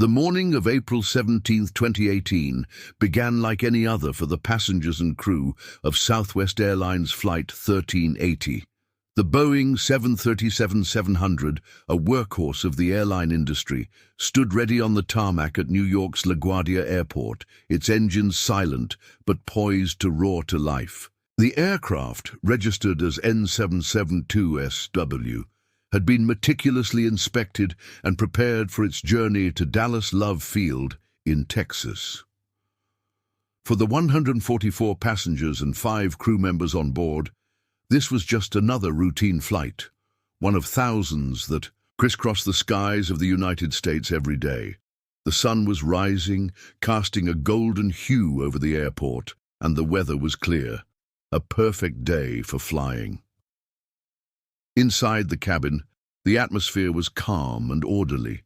The morning of April 17, 2018, began like any other for the passengers and crew of Southwest Airlines Flight 1380. The Boeing 737-700, a workhorse of the airline industry, stood ready on the tarmac at New York's LaGuardia Airport, its engines silent but poised to roar to life. The aircraft, registered as N772SW, had been meticulously inspected and prepared for its journey to Dallas Love Field in Texas. For the 144 passengers and 5 crew members on board, this was just another routine flight, one of thousands that crisscross the skies of the United States every day. The sun was rising, casting a golden hue over the airport, and the weather was clear, a perfect day for flying. Inside the cabin, the atmosphere was calm and orderly.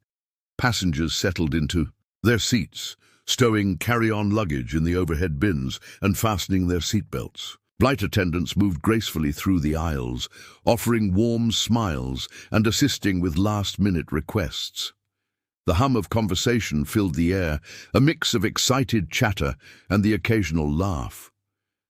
Passengers settled into their seats, stowing carry-on luggage in the overhead bins and fastening their seatbelts. Flight attendants moved gracefully through the aisles, offering warm smiles and assisting with last-minute requests. The hum of conversation filled the air, a mix of excited chatter and the occasional laugh.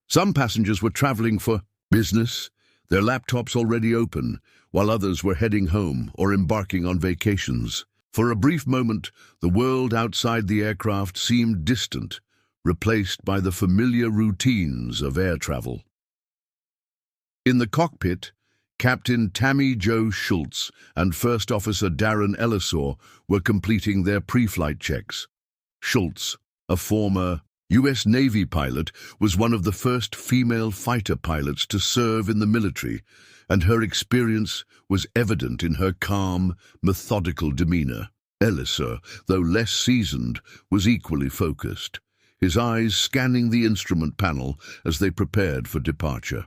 Some passengers were traveling for business, their laptops already open, while others were heading home or embarking on vacations. For a brief moment, the world outside the aircraft seemed distant, replaced by the familiar routines of air travel. In the cockpit, Captain Tammie Jo Shults and First Officer Darren Ellisor were completing their pre-flight checks. Shults, a former U.S. Navy pilot, was one of the first female fighter pilots to serve in the military, and her experience was evident in her calm, methodical demeanor. Ellisor, though less seasoned, was equally focused, his eyes scanning the instrument panel as they prepared for departure.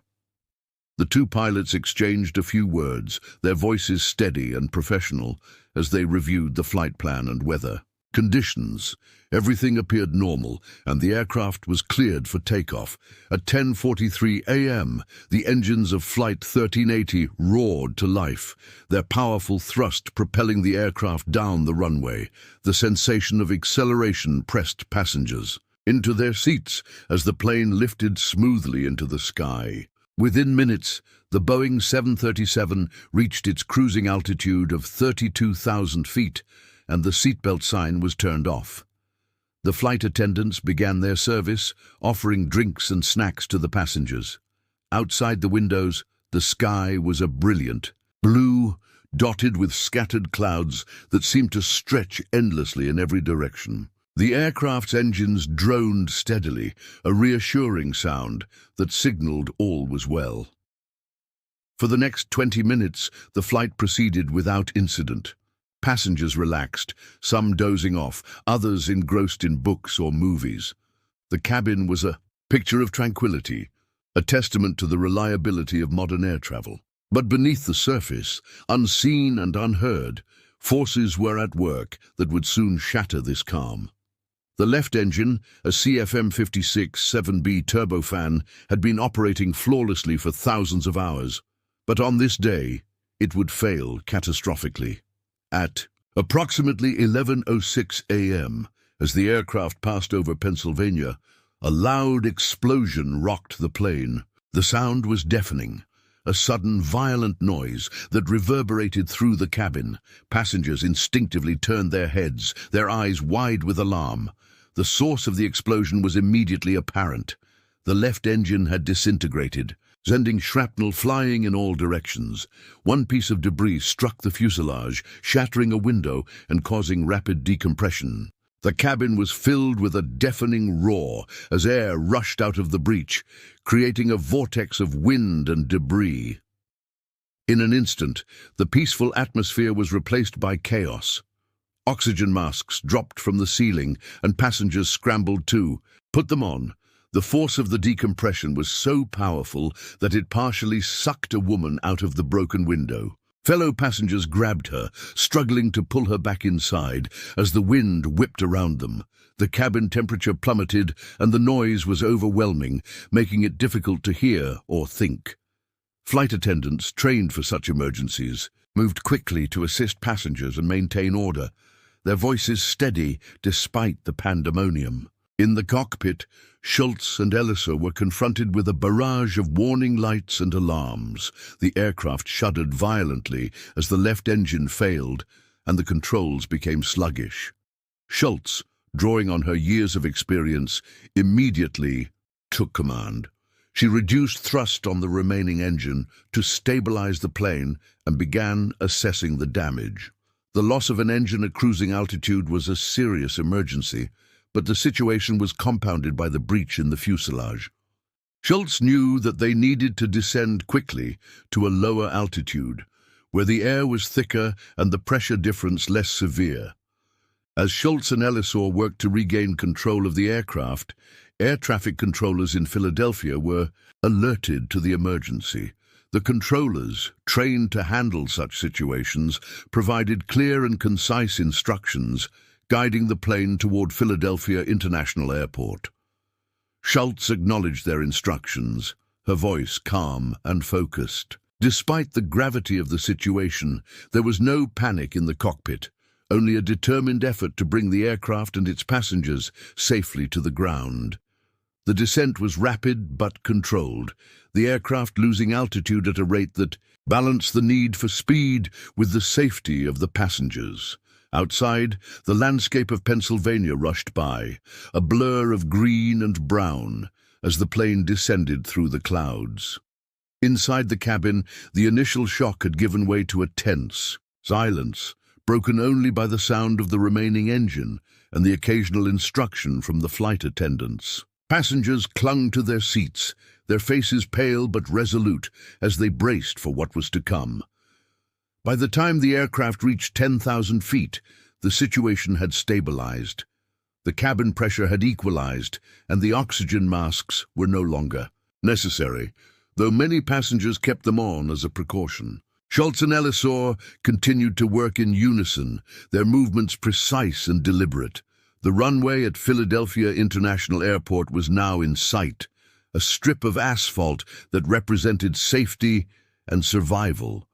The two pilots exchanged a few words, their voices steady and professional, as they reviewed the flight plan and weather conditions. Everything appeared normal, and the aircraft was cleared for takeoff. At 10:43 a.m., the engines of Flight 1380 roared to life, their powerful thrust propelling the aircraft down the runway. The sensation of acceleration pressed passengers into their seats as the plane lifted smoothly into the sky. Within minutes, the Boeing 737 reached its cruising altitude of 32,000 feet, and the seatbelt sign was turned off. The flight attendants began their service, offering drinks and snacks to the passengers. Outside the windows, the sky was a brilliant blue, dotted with scattered clouds that seemed to stretch endlessly in every direction. The aircraft's engines droned steadily, a reassuring sound that signaled all was well. For the next 20 minutes, the flight proceeded without incident. Passengers relaxed, some dozing off, others engrossed in books or movies. The cabin was a picture of tranquility, a testament to the reliability of modern air travel. But beneath the surface, unseen and unheard, forces were at work that would soon shatter this calm. The left engine, a CFM56-7B turbofan, had been operating flawlessly for thousands of hours, but on this day, it would fail catastrophically. At approximately 11:06 a.m., as the aircraft passed over Pennsylvania, a loud explosion rocked the plane. The sound was deafening, a sudden violent noise that reverberated through the cabin. Passengers instinctively turned their heads, their eyes wide with alarm. The source of the explosion was immediately apparent. The left engine had disintegrated, sending shrapnel flying in all directions. One piece of debris struck the fuselage, shattering a window and causing rapid decompression. The cabin was filled with a deafening roar as air rushed out of the breach, creating a vortex of wind and debris. In an instant, the peaceful atmosphere was replaced by chaos. Oxygen masks dropped from the ceiling, and passengers scrambled to put them on. The force of the decompression was so powerful that it partially sucked a woman out of the broken window. Fellow passengers grabbed her, struggling to pull her back inside as the wind whipped around them. The cabin temperature plummeted and the noise was overwhelming, making it difficult to hear or think. Flight attendants, trained for such emergencies, moved quickly to assist passengers and maintain order. their voices steady despite the pandemonium. In the cockpit, Shults and Ellison were confronted with a barrage of warning lights and alarms. The aircraft shuddered violently as the left engine failed and the controls became sluggish. Shults, drawing on her years of experience, immediately took command. She reduced thrust on the remaining engine to stabilize the plane and began assessing the damage. The loss of an engine at cruising altitude was a serious emergency, but the situation was compounded by the breach in the fuselage. Shults knew that they needed to descend quickly to a lower altitude, where the air was thicker and the pressure difference less severe. As Shults and Ellison worked to regain control of the aircraft, air traffic controllers in Philadelphia were alerted to the emergency. The controllers, trained to handle such situations, provided clear and concise instructions, guiding the plane toward Philadelphia International Airport. Shults acknowledged their instructions, her voice calm and focused. Despite the gravity of the situation, there was no panic in the cockpit, only a determined effort to bring the aircraft and its passengers safely to the ground. The descent was rapid but controlled, the aircraft losing altitude at a rate that balanced the need for speed with the safety of the passengers. Outside, the landscape of Pennsylvania rushed by, a blur of green and brown, as the plane descended through the clouds. Inside the cabin, the initial shock had given way to a tense silence, broken only by the sound of the remaining engine and the occasional instruction from the flight attendants. Passengers clung to their seats, their faces pale but resolute as they braced for what was to come. By the time the aircraft reached 10,000 feet, the situation had stabilized. The cabin pressure had equalized, and the oxygen masks were no longer necessary, though many passengers kept them on as a precaution. Shults and Ellison continued to work in unison, their movements precise and deliberate. The runway at Philadelphia International Airport was now in sight, a strip of asphalt that represented safety and survival.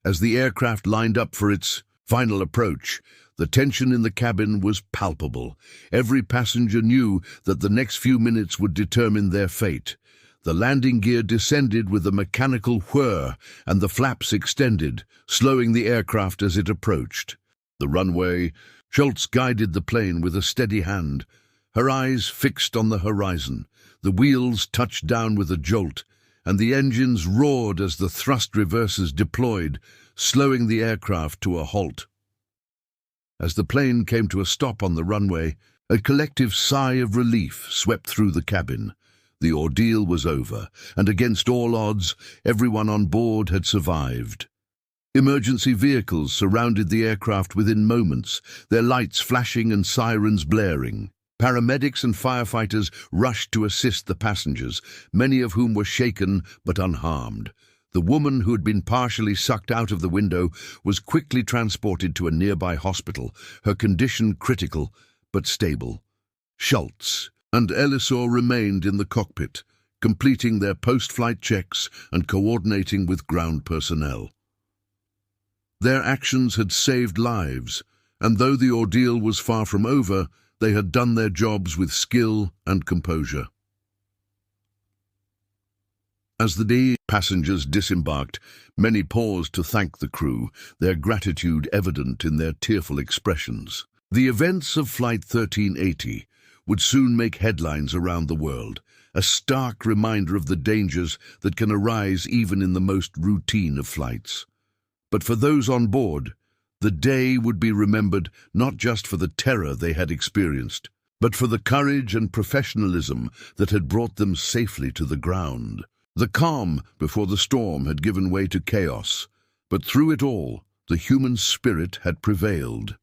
As the aircraft lined up for its final approach, the tension in the cabin was palpable. Every passenger knew that the next few minutes would determine their fate. The landing gear descended with a mechanical whir, and the flaps extended, slowing the aircraft as it approached. The runway, Shults guided the plane with a steady hand, her eyes fixed on the horizon. The wheels touched down with a jolt, and the engines roared as the thrust reversers deployed, slowing the aircraft to a halt. As the plane came to a stop on the runway, a collective sigh of relief swept through the cabin. The ordeal was over, and against all odds, everyone on board had survived. Emergency vehicles surrounded the aircraft within moments, their lights flashing and sirens blaring. Paramedics and firefighters rushed to assist the passengers, many of whom were shaken but unharmed. The woman who had been partially sucked out of the window was quickly transported to a nearby hospital, her condition critical but stable. Shults and Ellison remained in the cockpit, completing their post-flight checks and coordinating with ground personnel. Their actions had saved lives, and though the ordeal was far from over, they had done their jobs with skill and composure. As the passengers disembarked, many paused to thank the crew, their gratitude evident in their tearful expressions. The events of Flight 1380 would soon make headlines around the world, a stark reminder of the dangers that can arise even in the most routine of flights. But for those on board, the day would be remembered not just for the terror they had experienced, but for the courage and professionalism that had brought them safely to the ground. The calm before the storm had given way to chaos, but through it all, the human spirit had prevailed.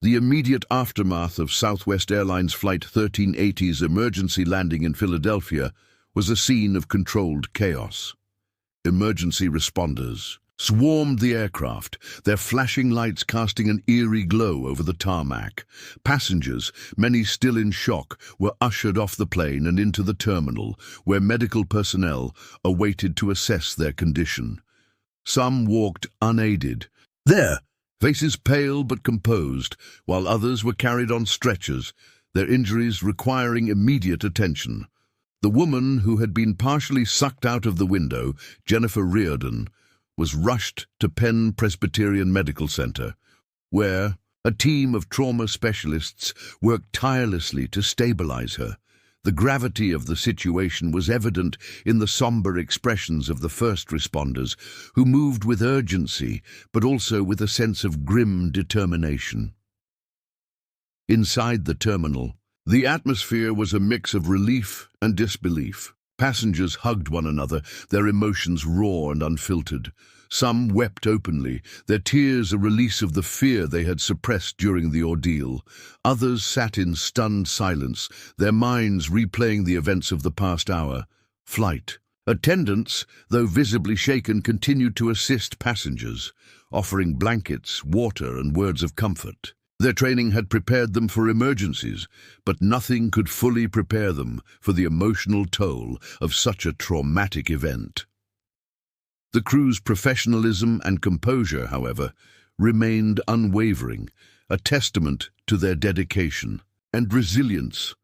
The immediate aftermath of Southwest Airlines Flight 1380's emergency landing in Philadelphia was a scene of controlled chaos. Emergency responders swarmed the aircraft, their flashing lights casting an eerie glow over the tarmac. Passengers, many still in shock, were ushered off the plane and into the terminal, where medical personnel awaited to assess their condition. Some walked unaided. There, faces pale but composed, while others were carried on stretchers, their injuries requiring immediate attention. The woman who had been partially sucked out of the window, Jennifer Riordan, was rushed to Penn Presbyterian Medical Center, where a team of trauma specialists worked tirelessly to stabilize her. The gravity of the situation was evident in the somber expressions of the first responders, who moved with urgency, but also with a sense of grim determination. Inside the terminal, the atmosphere was a mix of relief and disbelief. Passengers hugged one another, their emotions raw and unfiltered. Some wept openly, their tears a release of the fear they had suppressed during the ordeal. Others sat in stunned silence, their minds replaying the events of the past hour. Flight. Attendants, though visibly shaken, continued to assist passengers, offering blankets, water, and words of comfort. Their training had prepared them for emergencies, but nothing could fully prepare them for the emotional toll of such a traumatic event. The crew's professionalism and composure, however, remained unwavering, a testament to their dedication and resilience.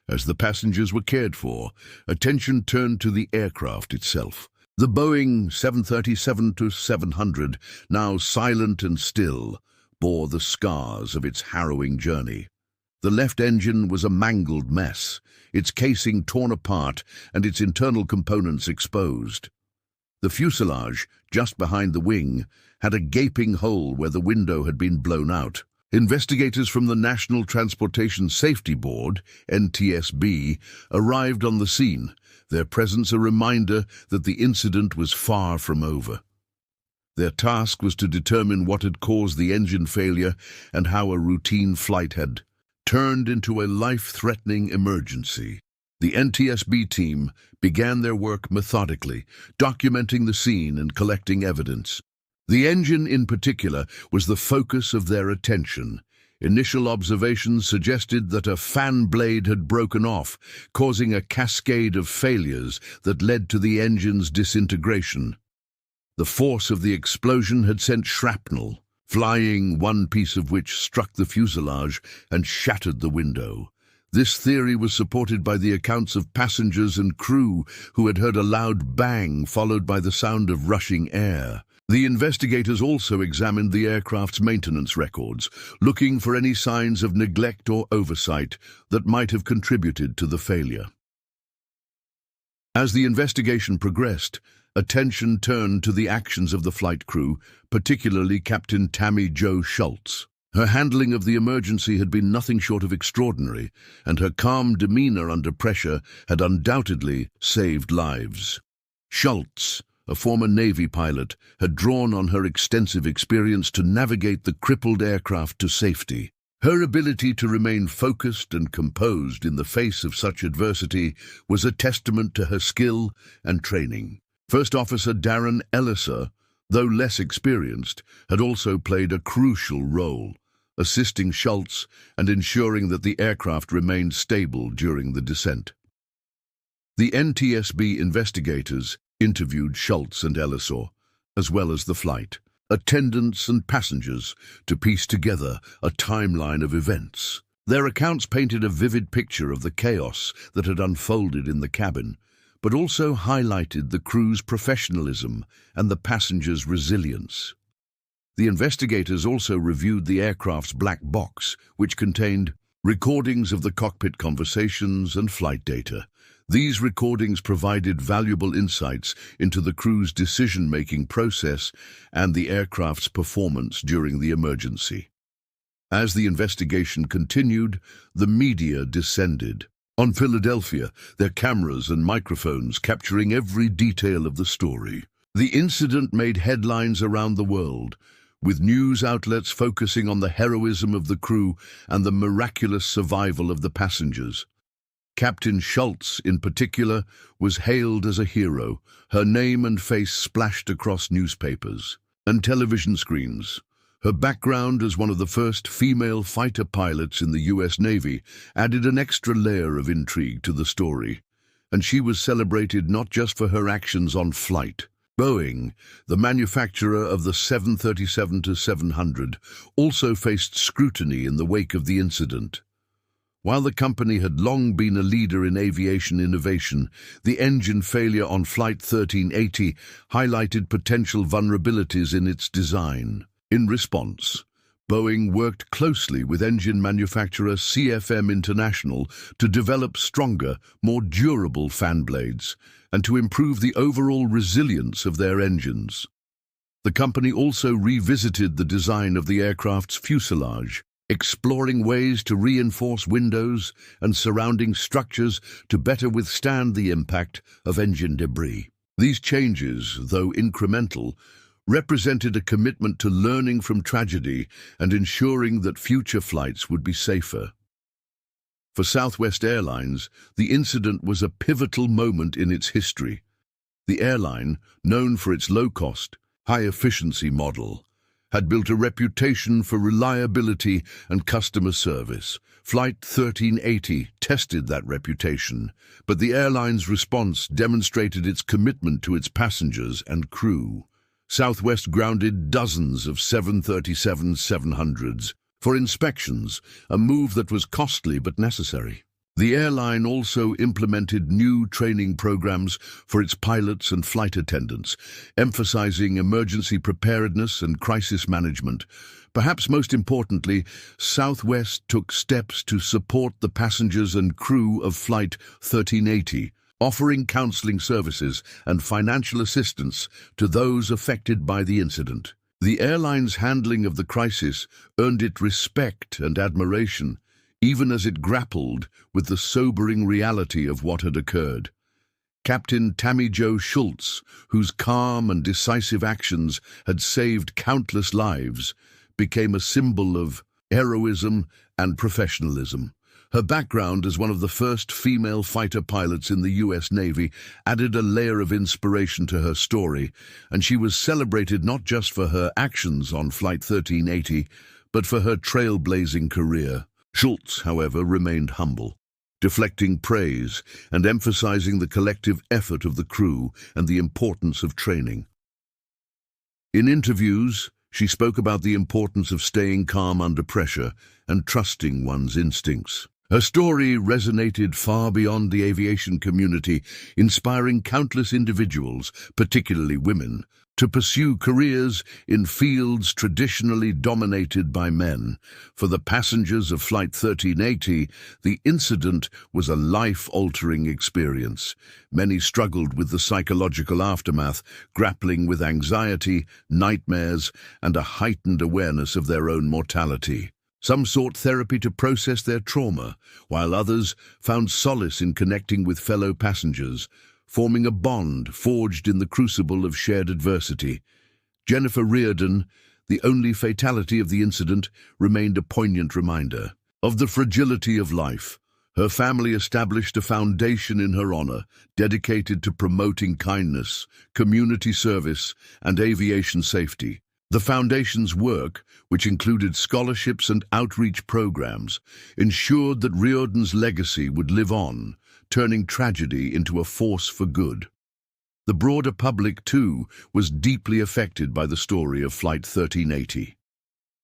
As the passengers were cared for, attention turned to the aircraft itself. The Boeing 737-700, now silent and still, bore the scars of its harrowing journey. The left engine was a mangled mess, its casing torn apart and its internal components exposed. The fuselage, just behind the wing, had a gaping hole where the window had been blown out. Investigators from the National Transportation Safety Board, NTSB, arrived on the scene, their presence a reminder that the incident was far from over. Their task was to determine what had caused the engine failure and how a routine flight had turned into a life-threatening emergency. The NTSB team began their work methodically, documenting the scene and collecting evidence. The engine, in particular, was the focus of their attention. Initial observations suggested that a fan blade had broken off, causing a cascade of failures that led to the engine's disintegration. The force of the explosion had sent shrapnel, flying, one piece of which struck the fuselage and shattered the window. This theory was supported by the accounts of passengers and crew who had heard a loud bang followed by the sound of rushing air. The investigators also examined the aircraft's maintenance records, looking for any signs of neglect or oversight that might have contributed to the failure. As the investigation progressed, attention turned to the actions of the flight crew, particularly Captain Tammie Jo Shults. Her handling of the emergency had been nothing short of extraordinary, and her calm demeanor under pressure had undoubtedly saved lives. Shults, a former Navy pilot, had drawn on her extensive experience to navigate the crippled aircraft to safety. Her ability to remain focused and composed in the face of such adversity was a testament to her skill and training. First Officer Darren Elliser, though less experienced, had also played a crucial role, assisting Shults and ensuring that the aircraft remained stable during the descent. The NTSB investigators interviewed Shults and Elliser, as well as the flight attendants and passengers, to piece together a timeline of events. Their accounts painted a vivid picture of the chaos that had unfolded in the cabin, but also highlighted the crew's professionalism and the passengers' resilience. The investigators also reviewed the aircraft's black box, which contained recordings of the cockpit conversations and flight data. These recordings provided valuable insights into the crew's decision-making process and the aircraft's performance during the emergency. As the investigation continued, the media descended on Philadelphia, their cameras and microphones capturing every detail of the story. The incident made headlines around the world, with news outlets focusing on the heroism of the crew and the miraculous survival of the passengers. Captain Shults, in particular, was hailed as a hero, her name and face splashed across newspapers and television screens. Her background as one of the first female fighter pilots in the U.S. Navy added an extra layer of intrigue to the story, and she was celebrated not just for her actions on flight, Boeing, the manufacturer of the 737-700, also faced scrutiny in the wake of the incident. While the company had long been a leader in aviation innovation, the engine failure on Flight 1380 highlighted potential vulnerabilities in its design. In response, Boeing worked closely with engine manufacturer CFM International to develop stronger, more durable fan blades and to improve the overall resilience of their engines. The company also revisited the design of the aircraft's fuselage, exploring ways to reinforce windows and surrounding structures to better withstand the impact of engine debris. These changes, though incremental, represented a commitment to learning from tragedy and ensuring that future flights would be safer. For Southwest Airlines, the incident was a pivotal moment in its history. The airline, known for its low-cost, high-efficiency model, had built a reputation for reliability and customer service. Flight 1380 tested that reputation, but the airline's response demonstrated its commitment to its passengers and crew. Southwest grounded dozens of 737-700s for inspections, a move that was costly but necessary. The airline also implemented new training programs for its pilots and flight attendants, emphasizing emergency preparedness and crisis management. Perhaps most importantly, Southwest took steps to support the passengers and crew of Flight 1380, offering counseling services and financial assistance to those affected by the incident. The airline's handling of the crisis earned it respect and admiration, even as it grappled with the sobering reality of what had occurred. Captain Tammie Jo Shults, whose calm and decisive actions had saved countless lives, became a symbol of heroism and professionalism. Her background as one of the first female fighter pilots in the U.S. Navy added a layer of inspiration to her story, and she was celebrated not just for her actions on Flight 1380, but for her trailblazing career. Shults, however, remained humble, deflecting praise and emphasizing the collective effort of the crew and the importance of training. In interviews, she spoke about the importance of staying calm under pressure and trusting one's instincts. Her story resonated far beyond the aviation community, inspiring countless individuals, particularly women, to pursue careers in fields traditionally dominated by men. For the passengers of Flight 1380, the incident was a life-altering experience. Many struggled with the psychological aftermath, grappling with anxiety, nightmares, and a heightened awareness of their own mortality. Some sought therapy to process their trauma, while others found solace in connecting with fellow passengers, forming a bond forged in the crucible of shared adversity. Jennifer Riordan, the only fatality of the incident, remained a poignant reminder of the fragility of life. Her family established a foundation in her honor, dedicated to promoting kindness, community service, and aviation safety. The Foundation's work, which included scholarships and outreach programs, ensured that Riordan's legacy would live on, turning tragedy into a force for good. The broader public, too, was deeply affected by the story of Flight 1380.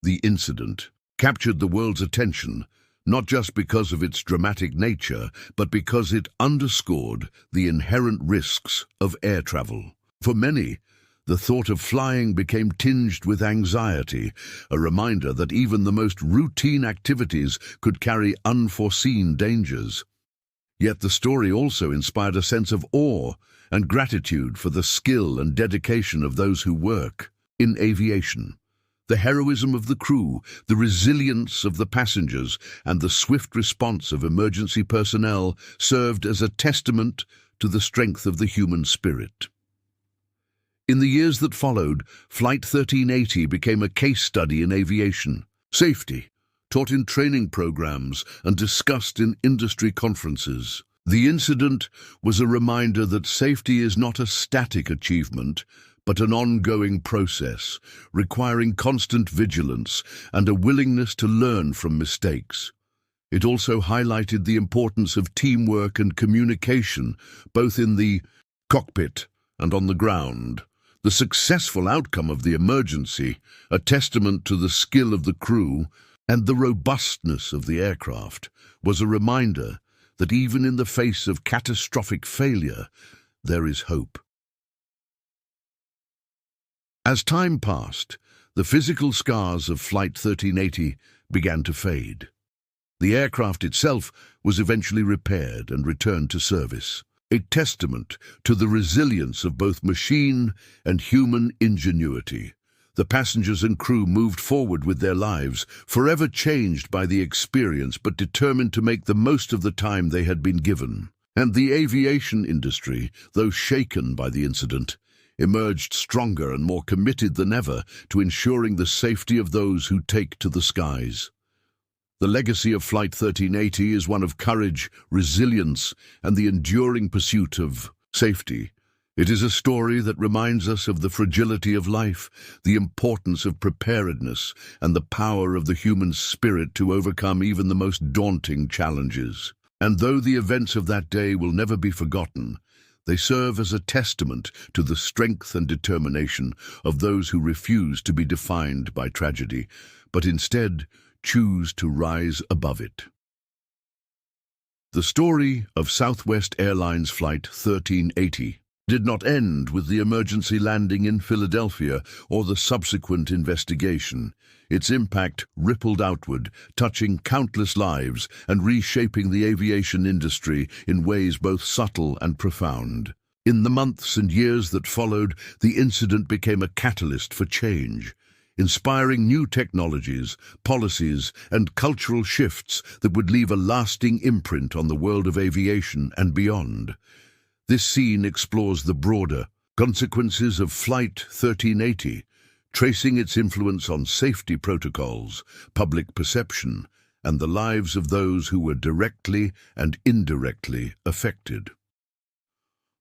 The incident captured the world's attention, not just because of its dramatic nature, but because it underscored the inherent risks of air travel. For many, the thought of flying became tinged with anxiety, a reminder that even the most routine activities could carry unforeseen dangers. Yet the story also inspired a sense of awe and gratitude for the skill and dedication of those who work in aviation. The heroism of the crew, the resilience of the passengers, and the swift response of emergency personnel served as a testament to the strength of the human spirit. In the years that followed, Flight 1380 became a case study in aviation. Safety, taught in training programs and discussed in industry conferences. The incident was a reminder that safety is not a static achievement, but an ongoing process, requiring constant vigilance and a willingness to learn from mistakes. It also highlighted the importance of teamwork and communication, both in the cockpit and on the ground. The successful outcome of the emergency, a testament to the skill of the crew and the robustness of the aircraft, was a reminder that even in the face of catastrophic failure, there is hope. As time passed, the physical scars of Flight 1380 began to fade. The aircraft itself was eventually repaired and returned to service, a testament to the resilience of both machine and human ingenuity. The passengers and crew moved forward with their lives, forever changed by the experience but determined to make the most of the time they had been given. And the aviation industry, though shaken by the incident, emerged stronger and more committed than ever to ensuring the safety of those who take to the skies. The legacy of Flight 1380 is one of courage, resilience, and the enduring pursuit of safety. It is a story that reminds us of the fragility of life, the importance of preparedness, and the power of the human spirit to overcome even the most daunting challenges. And though the events of that day will never be forgotten, they serve as a testament to the strength and determination of those who refuse to be defined by tragedy, but instead choose to rise above it. The story of Southwest Airlines Flight 1380 did not end with the emergency landing in Philadelphia or the subsequent investigation. Its impact rippled outward, touching countless lives and reshaping the aviation industry in ways both subtle and profound. In the months and years that followed, the incident became a catalyst for change, inspiring new technologies, policies, and cultural shifts that would leave a lasting imprint on the world of aviation and beyond. This scene explores the broader consequences of Flight 1380, tracing its influence on safety protocols, public perception, and the lives of those who were directly and indirectly affected.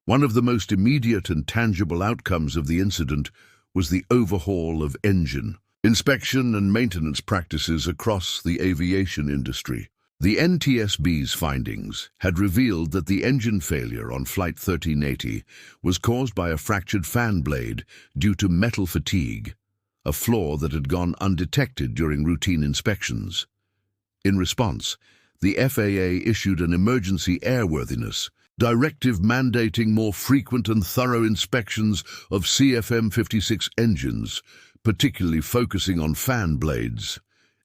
One of the most immediate and tangible outcomes of the incident was the overhaul of engine, inspection and maintenance practices across the aviation industry. The NTSB's findings had revealed that the engine failure on Flight 1380 was caused by a fractured fan blade due to metal fatigue, a flaw that had gone undetected during routine inspections. In response, the FAA issued an emergency airworthiness directive mandating more frequent and thorough inspections of CFM56 engines, particularly focusing on fan blades.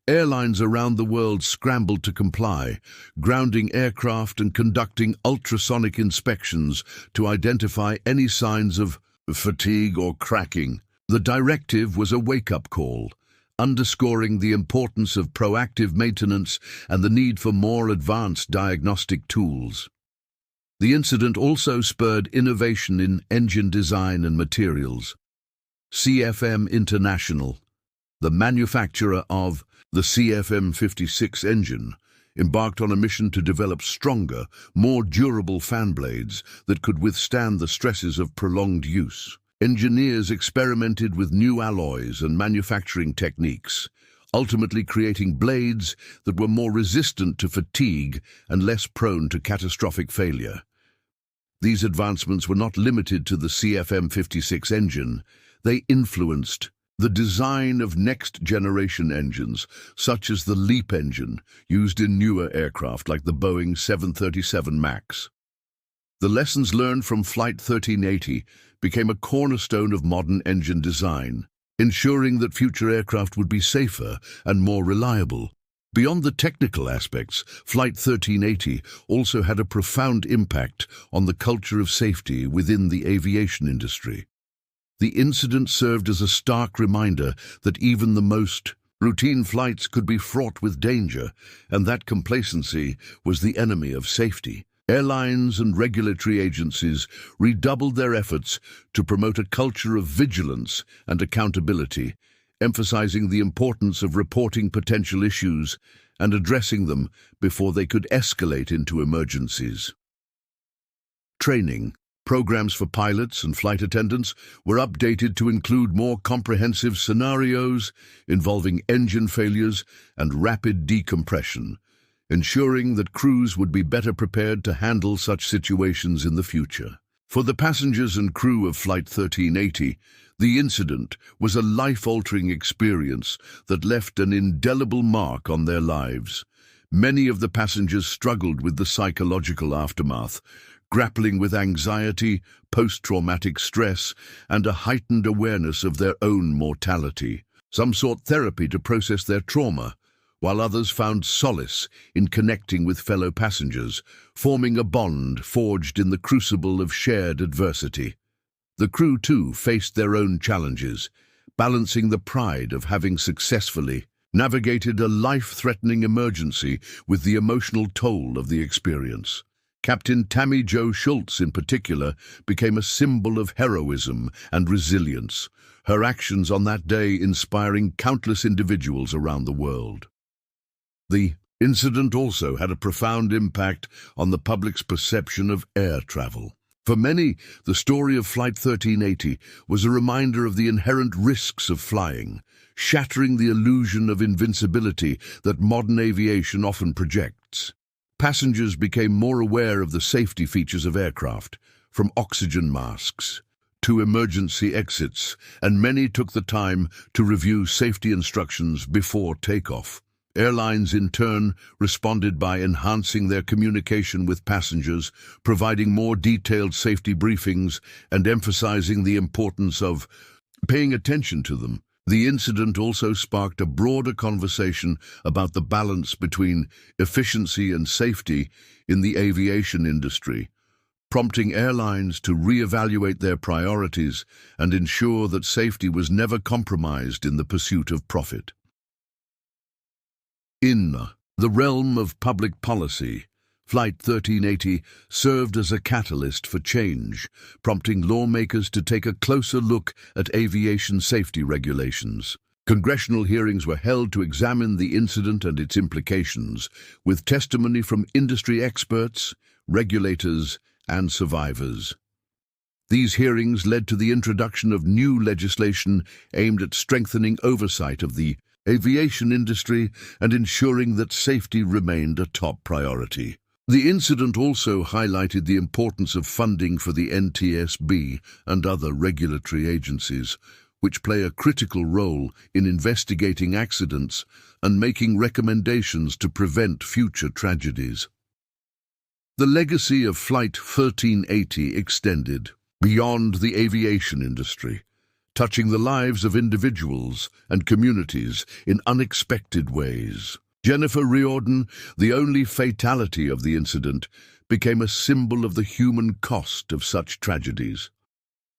Airlines around the world scrambled to comply, grounding aircraft and conducting ultrasonic inspections to identify any signs of fatigue or cracking. The directive was a wake-up call, underscoring the importance of proactive maintenance and the need for more advanced diagnostic tools. The incident also spurred innovation in engine design and materials. CFM International, the manufacturer of the CFM56 engine, embarked on a mission to develop stronger, more durable fan blades that could withstand the stresses of prolonged use. Engineers experimented with new alloys and manufacturing techniques, ultimately creating blades that were more resistant to fatigue and less prone to catastrophic failure. These advancements were not limited to the CFM56 engine. They influenced the design of next-generation engines, such as the LEAP engine, used in newer aircraft like the Boeing 737 MAX. The lessons learned from Flight 1380 became a cornerstone of modern engine design, ensuring that future aircraft would be safer and more reliable. Beyond the technical aspects, Flight 1380 also had a profound impact on the culture of safety within the aviation industry. The incident served as a stark reminder that even the most routine flights could be fraught with danger, and that complacency was the enemy of safety. Airlines and regulatory agencies redoubled their efforts to promote a culture of vigilance and accountability, emphasizing the importance of reporting potential issues and addressing them before they could escalate into emergencies. Training programs for pilots and flight attendants were updated to include more comprehensive scenarios involving engine failures and rapid decompression, ensuring that crews would be better prepared to handle such situations in the future. For the passengers and crew of Flight 1380, the incident was a life-altering experience that left an indelible mark on their lives. Many of the passengers struggled with the psychological aftermath, grappling with anxiety, post-traumatic stress, and a heightened awareness of their own mortality. Some sought therapy to process their trauma, while others found solace in connecting with fellow passengers, forming a bond forged in the crucible of shared adversity. The crew, too, faced their own challenges, balancing the pride of having successfully navigated a life-threatening emergency with the emotional toll of the experience. Captain Tammie Jo Shults, in particular, became a symbol of heroism and resilience, her actions on that day inspiring countless individuals around the world. The incident also had a profound impact on the public's perception of air travel. For many, the story of Flight 1380 was a reminder of the inherent risks of flying, shattering the illusion of invincibility that modern aviation often projects. Passengers became more aware of the safety features of aircraft, from oxygen masks to emergency exits, and many took the time to review safety instructions before takeoff. Airlines, in turn, responded by enhancing their communication with passengers, providing more detailed safety briefings and emphasizing the importance of paying attention to them. The incident also sparked a broader conversation about the balance between efficiency and safety in the aviation industry, prompting airlines to reevaluate their priorities and ensure that safety was never compromised in the pursuit of profit. In the realm of public policy, Flight 1380 served as a catalyst for change, prompting lawmakers to take a closer look at aviation safety regulations. Congressional hearings were held to examine the incident and its implications, with testimony from industry experts, regulators, and survivors. These hearings led to the introduction of new legislation aimed at strengthening oversight of the aviation industry and ensuring that safety remained a top priority. The incident also highlighted the importance of funding for the NTSB and other regulatory agencies, which play a critical role in investigating accidents and making recommendations to prevent future tragedies. The legacy of Flight 1380 extended beyond the aviation industry, touching the lives of individuals and communities in unexpected ways. Jennifer Riordan, the only fatality of the incident, became a symbol of the human cost of such tragedies.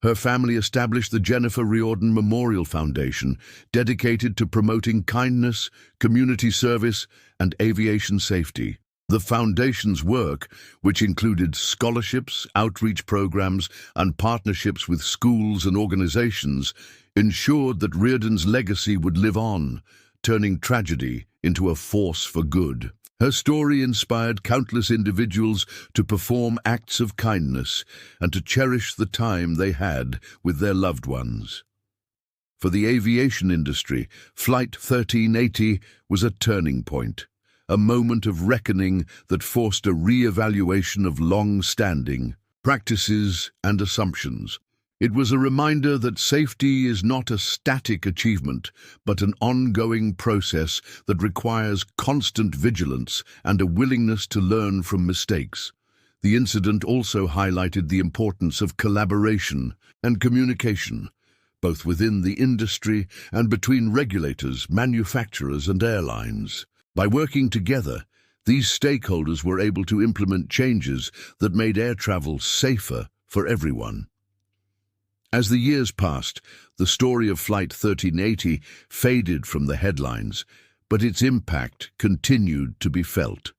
Her family established the Jennifer Riordan Memorial Foundation, dedicated to promoting kindness, community service, and aviation safety. The foundation's work, which included scholarships, outreach programs, and partnerships with schools and organizations, ensured that Riordan's legacy would live on, turning tragedy into a force for good. Her story inspired countless individuals to perform acts of kindness and to cherish the time they had with their loved ones. For the aviation industry, Flight 1380 was a turning point, a moment of reckoning that forced a re-evaluation of long-standing practices and assumptions. It was a reminder that safety is not a static achievement, but an ongoing process that requires constant vigilance and a willingness to learn from mistakes. The incident also highlighted the importance of collaboration and communication, both within the industry and between regulators, manufacturers, and airlines. By working together, these stakeholders were able to implement changes that made air travel safer for everyone. As the years passed, the story of Flight 1380 faded from the headlines, but its impact continued to be felt.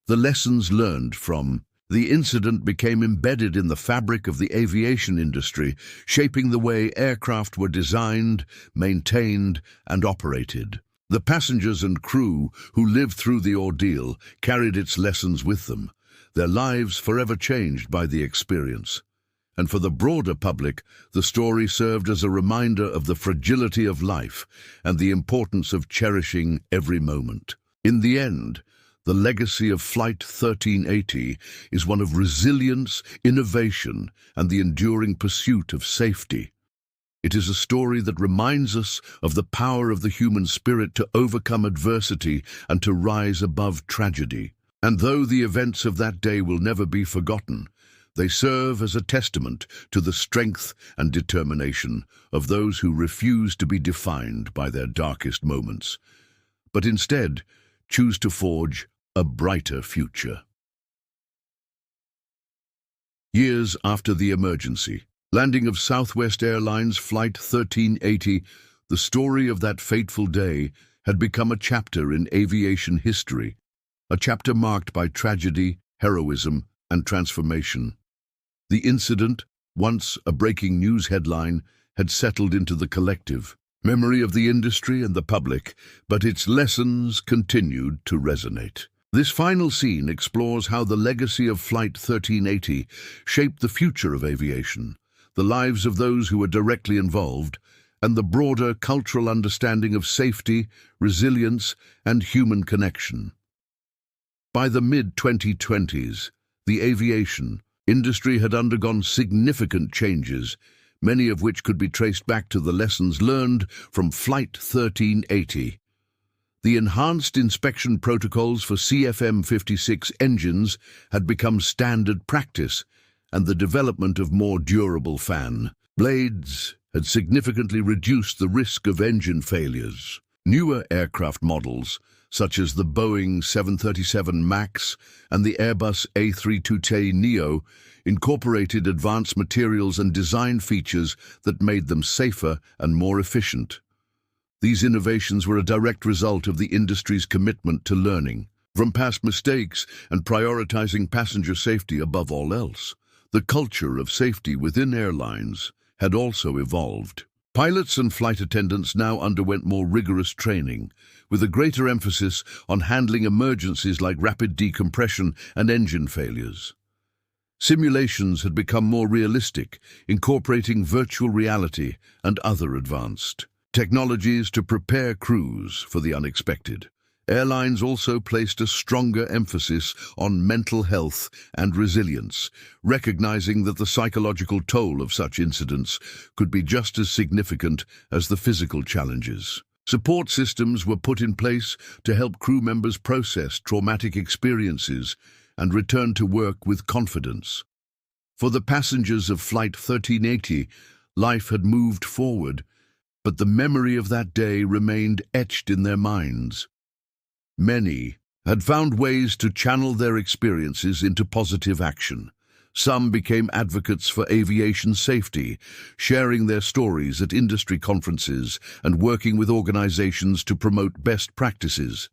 The lessons learned from the incident became embedded in the fabric of the aviation industry, shaping the way aircraft were designed, maintained, and operated. The passengers and crew who lived through the ordeal carried its lessons with them, their lives forever changed by the experience. And for the broader public, the story served as a reminder of the fragility of life and the importance of cherishing every moment. In the end, The legacy of Flight 1380 is one of resilience, innovation, and the enduring pursuit of safety. It is a story that reminds us of the power of the human spirit to overcome adversity and to rise above tragedy. And though the events of that day will never be forgotten, they serve as a testament to the strength and determination of those who refuse to be defined by their darkest moments, but instead choose to forge a brighter future. Years after the emergency, landing of Southwest Airlines Flight 1380, the story of that fateful day had become a chapter in aviation history, a chapter marked by tragedy, heroism, and transformation. The incident, once a breaking news headline, had settled into the collective memory of the industry and the public, but its lessons continued to resonate. This final scene explores how the legacy of Flight 1380 shaped the future of aviation, the lives of those who were directly involved, and the broader cultural understanding of safety, resilience, and human connection. By the mid-2020s, the aviation industry had undergone significant changes, many of which could be traced back to the lessons learned from Flight 1380. The enhanced inspection protocols for CFM56 engines had become standard practice, and the development of more durable fan blades had significantly reduced the risk of engine failures. Newer aircraft models, such as the Boeing 737 MAX and the Airbus A320neo, incorporated advanced materials and design features that made them safer and more efficient. These innovations were a direct result of the industry's commitment to learning from past mistakes and prioritizing passenger safety above all else. The culture of safety within airlines had also evolved. Pilots and flight attendants now underwent more rigorous training, with a greater emphasis on handling emergencies like rapid decompression and engine failures. Simulations had become more realistic, incorporating virtual reality and other advanced technologies to prepare crews for the unexpected. Airlines also placed a stronger emphasis on mental health and resilience, recognizing that the psychological toll of such incidents could be just as significant as the physical challenges. Support systems were put in place to help crew members process traumatic experiences and return to work with confidence. For the passengers of Flight 1380, life had moved forward, but the memory of that day remained etched in their minds. Many had found ways to channel their experiences into positive action. Some became advocates for aviation safety, sharing their stories at industry conferences and working with organizations to promote best practices.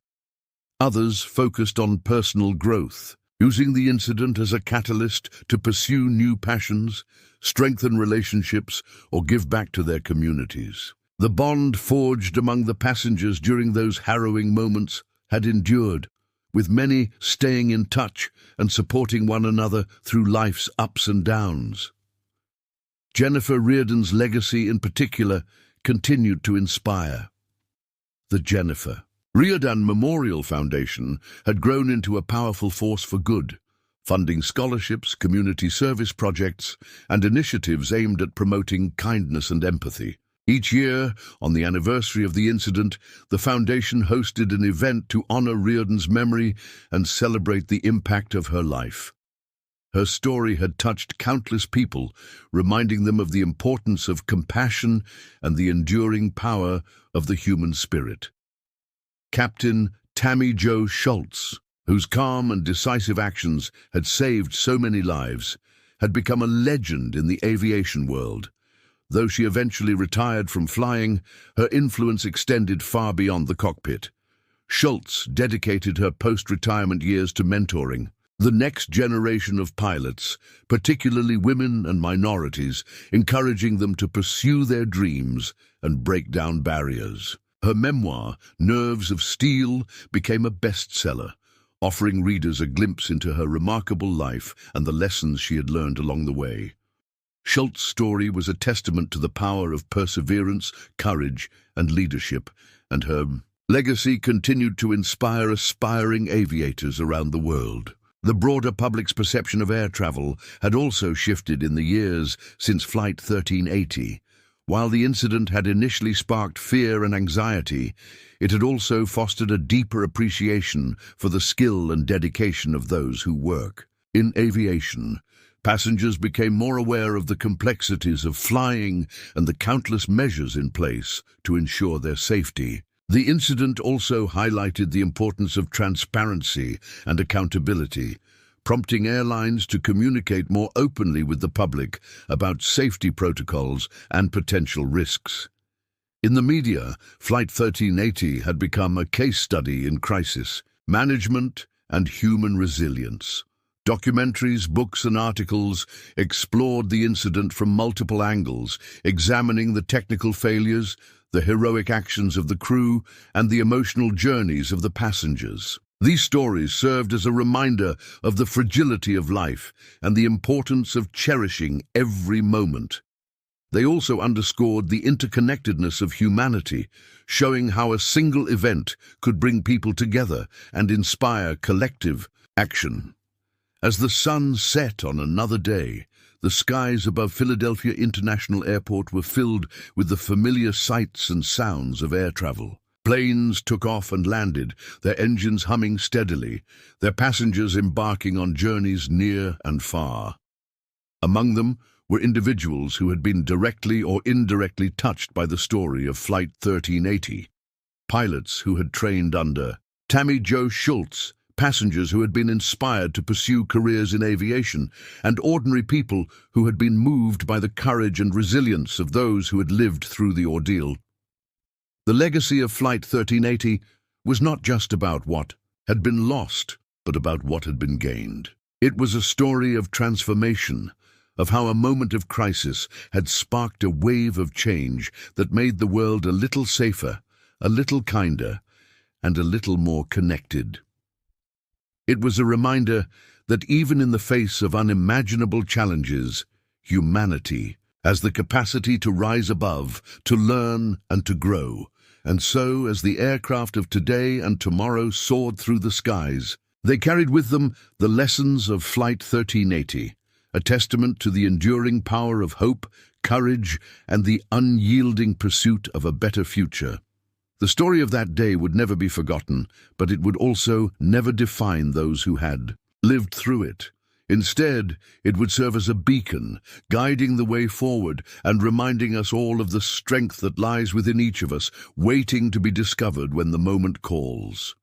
Others focused on personal growth, using the incident as a catalyst to pursue new passions, strengthen relationships, or give back to their communities. The bond forged among the passengers during those harrowing moments had endured, with many staying in touch and supporting one another through life's ups and downs. Jennifer Riordan's legacy in particular continued to inspire. The Jennifer Riordan Memorial Foundation had grown into a powerful force for good, funding scholarships, community service projects, and initiatives aimed at promoting kindness and empathy. Each year, on the anniversary of the incident, the foundation hosted an event to honor Riordan's memory and celebrate the impact of her life. Her story had touched countless people, reminding them of the importance of compassion and the enduring power of the human spirit. Captain Tammie Jo Shults, whose calm and decisive actions had saved so many lives, had become a legend in the aviation world. Though she eventually retired from flying, her influence extended far beyond the cockpit. Shults dedicated her post-retirement years to mentoring the next generation of pilots, particularly women and minorities, encouraging them to pursue their dreams and break down barriers. Her memoir, Nerves of Steel, became a bestseller, offering readers a glimpse into her remarkable life and the lessons she had learned along the way. Shults' story was a testament to the power of perseverance, courage, and leadership, and her legacy continued to inspire aspiring aviators around the world. The broader public's perception of air travel had also shifted in the years since Flight 1380. While the incident had initially sparked fear and anxiety, it had also fostered a deeper appreciation for the skill and dedication of those who work in aviation. Passengers became more aware of the complexities of flying and the countless measures in place to ensure their safety. The incident also highlighted the importance of transparency and accountability, prompting airlines to communicate more openly with the public about safety protocols and potential risks. In the media, Flight 1380 had become a case study in crisis management and human resilience. Documentaries, books, and articles explored the incident from multiple angles, examining the technical failures, the heroic actions of the crew, and the emotional journeys of the passengers. These stories served as a reminder of the fragility of life and the importance of cherishing every moment. They also underscored the interconnectedness of humanity, showing how a single event could bring people together and inspire collective action. As the sun set on another day, the skies above Philadelphia International Airport were filled with the familiar sights and sounds of air travel. Planes took off and landed, their engines humming steadily, their passengers embarking on journeys near and far. Among them were individuals who had been directly or indirectly touched by the story of Flight 1380. Pilots who had trained under Tammie Jo Shults, passengers who had been inspired to pursue careers in aviation, and ordinary people who had been moved by the courage and resilience of those who had lived through the ordeal. The legacy of Flight 1380 was not just about what had been lost, but about what had been gained. It was a story of transformation, of how a moment of crisis had sparked a wave of change that made the world a little safer, a little kinder, and a little more connected. It was a reminder that even in the face of unimaginable challenges, humanity has the capacity to rise above, to learn and to grow. And so, as the aircraft of today and tomorrow soared through the skies, they carried with them the lessons of Flight 1380, a testament to the enduring power of hope, courage, and the unyielding pursuit of a better future. The story of that day would never be forgotten, but it would also never define those who had lived through it. Instead, it would serve as a beacon, guiding the way forward and reminding us all of the strength that lies within each of us, waiting to be discovered when the moment calls.